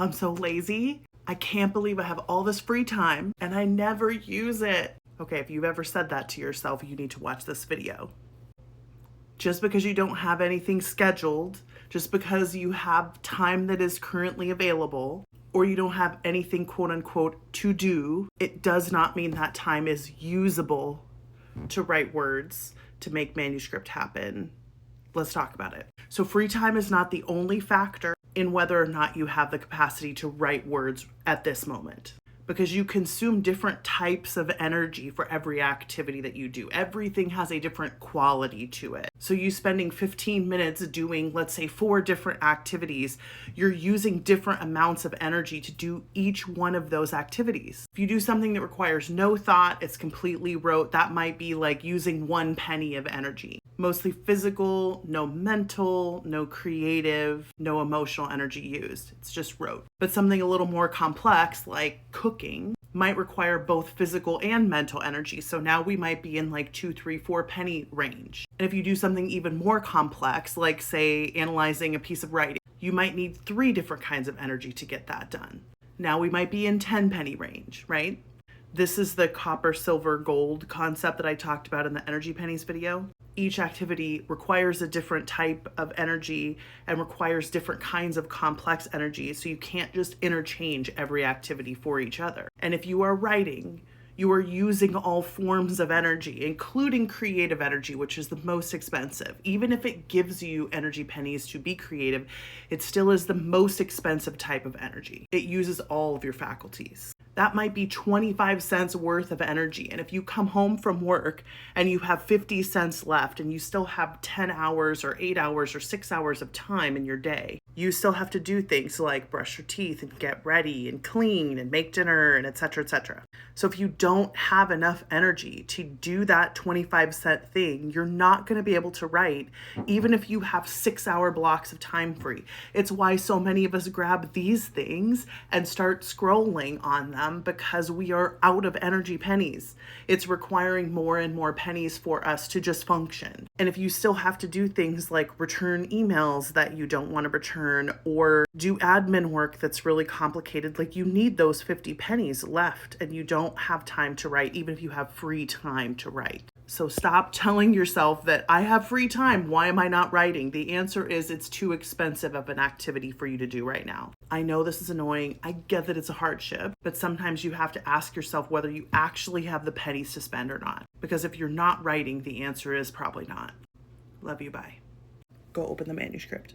I'm so lazy. I can't believe I have all this free time and I never use it. Okay, if you've ever said that to yourself, you need to watch this video. Just because you don't have anything scheduled, just because you have time that is currently available, or you don't have anything quote unquote to do, it does not mean that time is usable to write words, to make manuscript happen. Let's talk about it. So free time is not the only factor in whether or not you have the capacity to write words at this moment, because you consume different types of energy for every activity that you do. Everything has a different quality to it. So you spending 15 minutes doing, let's say, 4 different activities, you're using different amounts of energy to do each one of those activities. If you do something that requires no thought, it's completely rote, that might be like using 1 penny of energy. Mostly physical, no mental, no creative, no emotional energy used. It's just rote. But something a little more complex, like cooking, might require both physical and mental energy. So now we might be in like 2, 3, 4 penny range. And if you do something even more complex, like say analyzing a piece of writing, you might need 3 different kinds of energy to get that done. Now we might be in 10 penny range, right? This is the copper, silver, gold concept that I talked about in the energy pennies video. Each activity requires a different type of energy and requires different kinds of complex energy, so you can't just interchange every activity for each other. And if you are writing, you are using all forms of energy, including creative energy, which is the most expensive. Even if it gives you energy pennies to be creative, it still is the most expensive type of energy. It uses all of your faculties. That might be 25 cents worth of energy. And if you come home from work and you have 50 cents left and you still have 10 hours or 8 hours or 6 hours of time in your day, you still have to do things like brush your teeth and get ready and clean and make dinner and etc., etc. So if you don't have enough energy to do that 25-cent thing, you're not going to be able to write, even if you have 6-hour blocks of time free. It's why so many of us grab these things and start scrolling on them, because we are out of energy pennies. It's requiring more and more pennies for us to just function. And if you still have to do things like return emails that you don't want to return, or do admin work that's really complicated, like you need those 50 pennies left and you don't have time to write, even if you have free time to write. So stop telling yourself that I have free time, why am I not writing? The answer is it's too expensive of an activity for you to do right now. I know this is annoying. I get that it's a hardship, but sometimes you have to ask yourself whether you actually have the pennies to spend or not. Because if you're not writing, the answer is probably not. Love you, bye. Go open the manuscript.